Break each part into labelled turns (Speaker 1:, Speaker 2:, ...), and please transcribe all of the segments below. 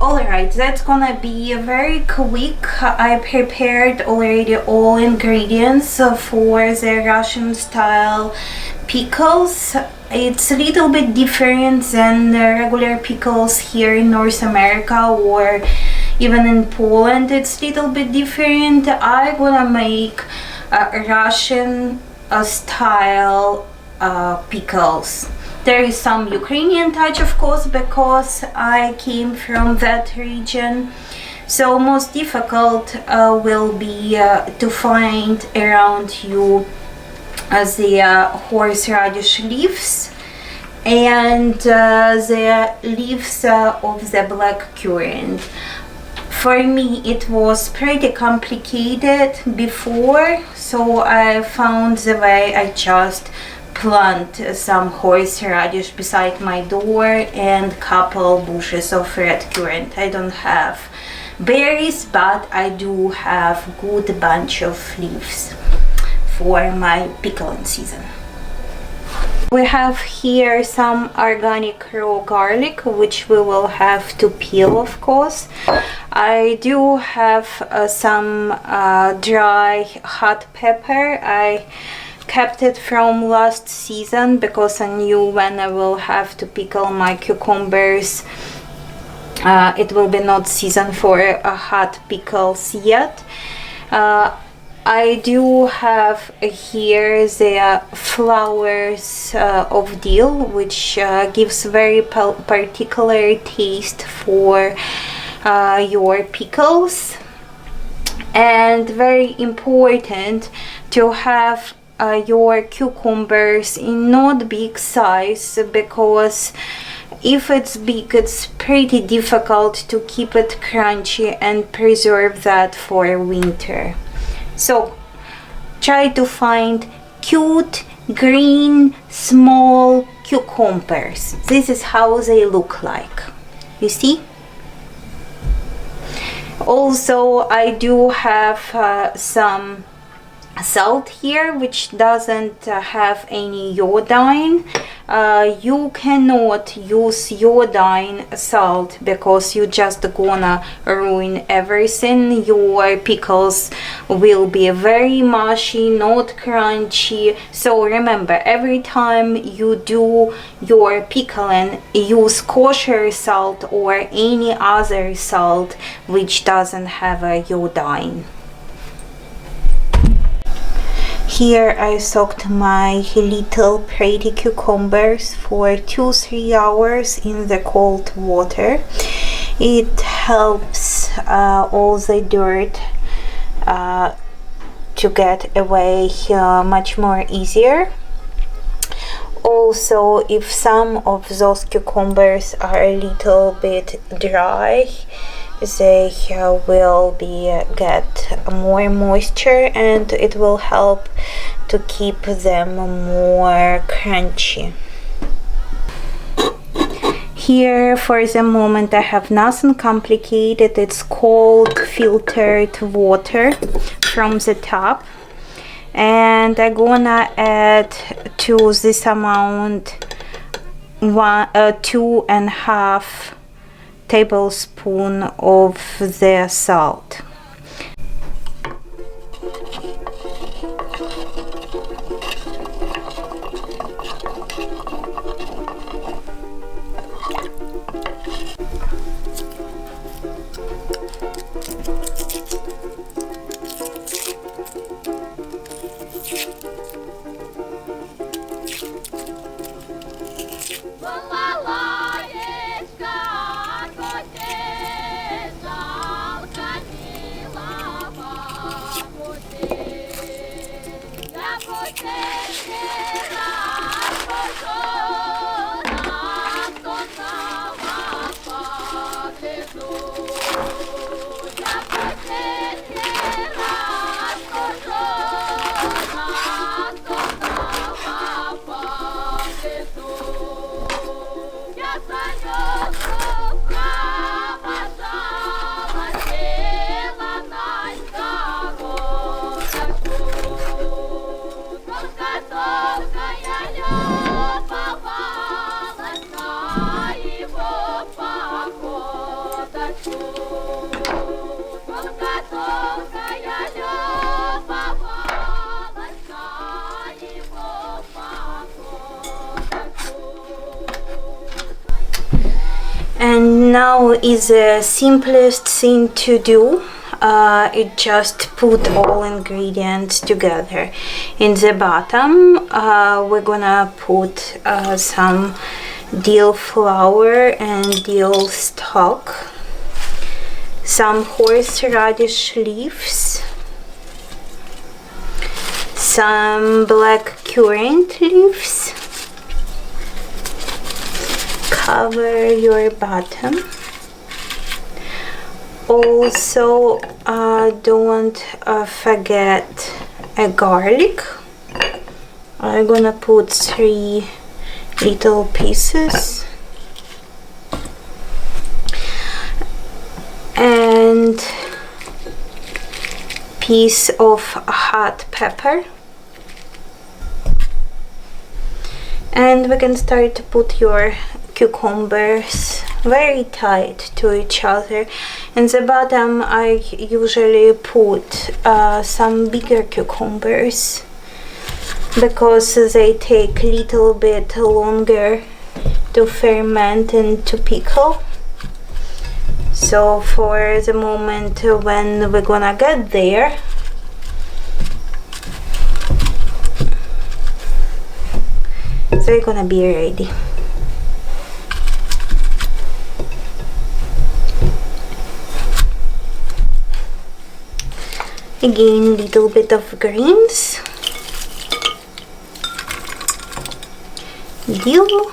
Speaker 1: Alright, that's gonna be very quick. I prepared already all ingredients for the Russian style pickles. It's a little bit different than the regular pickles here in North America or even in Poland. It's a little bit different. I'm gonna make Russian style pickles. There is some Ukrainian touch, of course, because I came from that region. So most difficult will be to find around you the horseradish leaves and the leaves of the black currant. For me it was pretty complicated before, so I found the way. I just plant some horseradish beside my door and couple bushes of red currant. I don't have berries, but I do have good bunch of leaves for my pickling season. We have here some organic raw garlic, which we will have to peel, of course. I do have some dry hot pepper. I kept it from last season because I knew when I will have to pickle my cucumbers it will be not season for hot pickles yet. I do have here the flowers of dill, which gives very particular taste for your pickles, and very important to have your cucumbers in not big size, because if it's big it's pretty difficult to keep it crunchy and preserve that for winter. So try to find cute green small cucumbers. This is how they look like, you see. Also I do have some salt here, which doesn't have any iodine. You cannot use iodine salt because you just gonna ruin everything. Your pickles will be very mushy, not crunchy. So remember, every time you do your pickling, use kosher salt or any other salt which doesn't have a iodine. Here I soaked my little pretty cucumbers for 2-3 hours in the cold water. It helps all the dirt to get away much more easier. Also, if some of those cucumbers are a little bit dry, they will get more moisture and it will help to keep them more crunchy. Here for the moment I have nothing complicated. It's cold filtered water from the tap, and I'm gonna add to this amount 2.5 tablespoons of the salt. Now is the simplest thing to do. It just put all ingredients together. In the bottom we're gonna put some dill flour and dill stock, some horseradish leaves, some black currant leaves. Cover your bottom. Also don't forget a garlic. I'm gonna put 3 little pieces, and piece of hot pepper. And we can start to put your cucumbers very tight to each other. In the bottom I usually put some bigger cucumbers because they take a little bit longer to ferment and to pickle. So for the moment when we're gonna get there, they're gonna be ready. Again, little bit of greens, dill,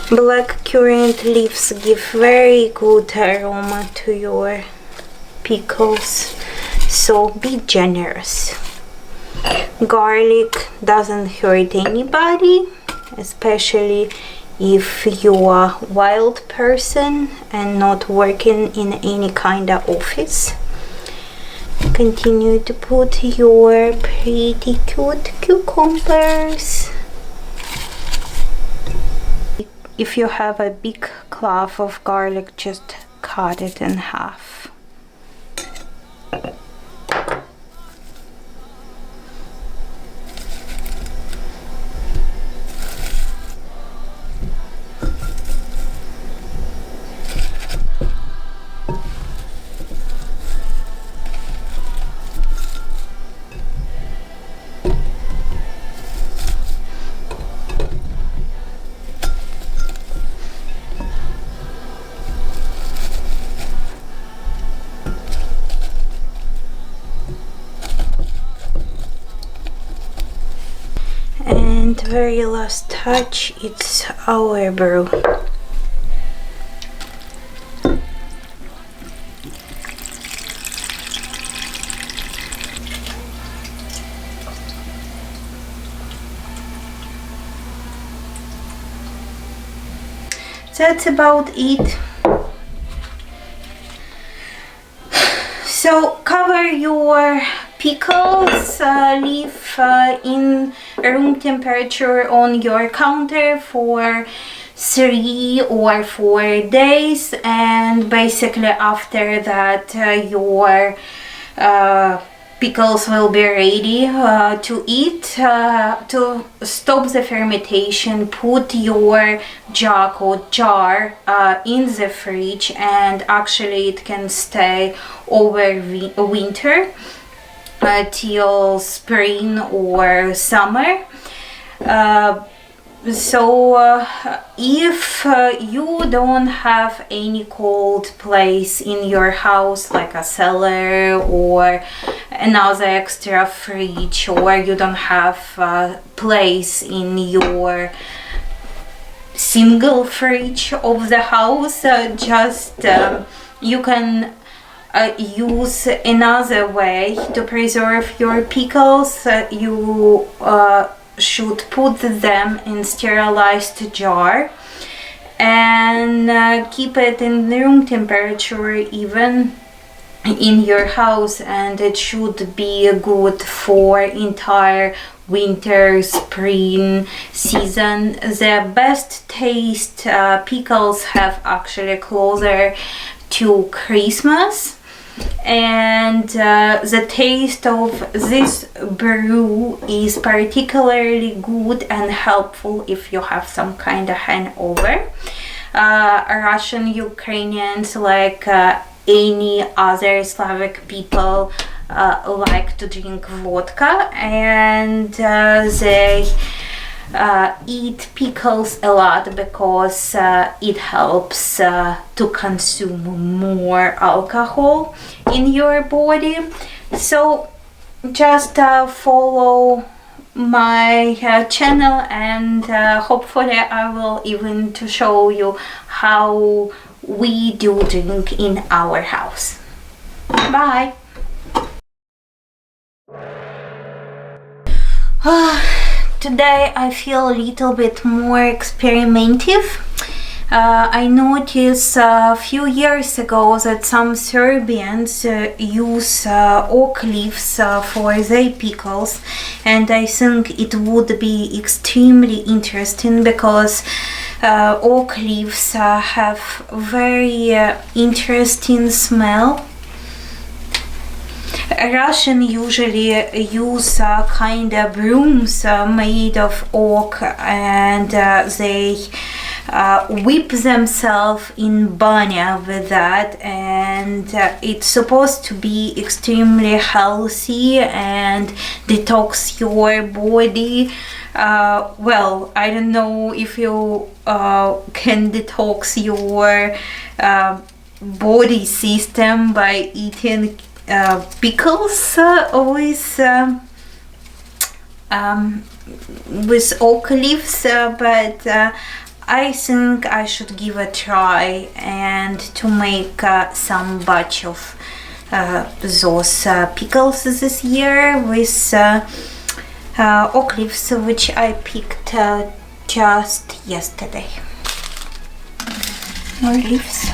Speaker 1: black currant leaves give very good aroma to your pickles, so be generous. Garlic doesn't hurt anybody, especially if you are a wild person and not working in any kind of office. Continue to put your pretty cute cucumbers. If you have a big clove of garlic, just cut it in half. And very last touch, it's our brew. That's about it. So cover your pickles, leave in room temperature on your counter for 3 or 4 days, and basically after that your pickles will be ready to eat. To stop the fermentation, put your jug or jar in the fridge, and actually it can stay over winter till spring or summer. If you don't have any cold place in your house, like a cellar or another extra fridge, or you don't have a place in your single fridge of the house, you can use another way to preserve your pickles. You should put them in sterilized jar and keep it in room temperature even in your house, and it should be good for entire winter spring season. The best taste pickles have actually closer to Christmas. and the taste of this brew is particularly good and helpful if you have some kind of hangover. Russian-Ukrainians, like any other Slavic people, like to drink vodka, and they eat pickles a lot because it helps to consume more alcohol in your body. So just follow my channel, and hopefully I will even to show you how we do drink in our house. Bye. Today I feel a little bit more experimentative. I noticed a few years ago that some Serbians use oak leaves for their pickles, and I think it would be extremely interesting because oak leaves have very interesting smell. Russian usually use kind of brooms made of oak, and they whip themselves in banya with that, and it's supposed to be extremely healthy and detox your body. Well, I don't know if you can detox your body system by eating pickles with oak leaves, but I think I should give a try and to make some batch of those pickles this year with oak leaves, which I picked just yesterday. More leaves.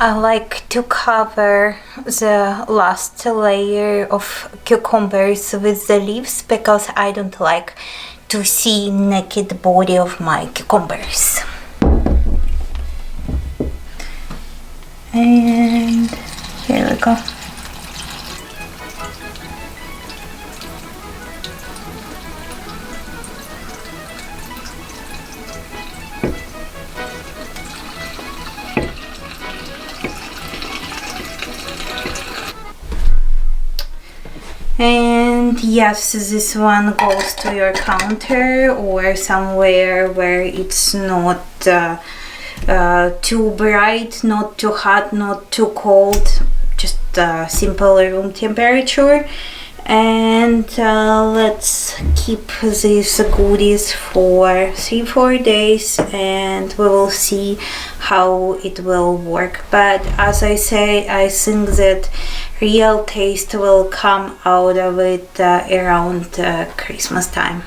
Speaker 1: I like to cover the last layer of cucumbers with the leaves because I don't like to see naked body of my cucumbers. And here we go. And yes, this one goes to your counter or somewhere where it's not too bright, not too hot, not too cold, just simple room temperature. And let's keep these goodies for 3-4 days, and we will see how it will work. But as I say, I think that real taste will come out of it around Christmas time.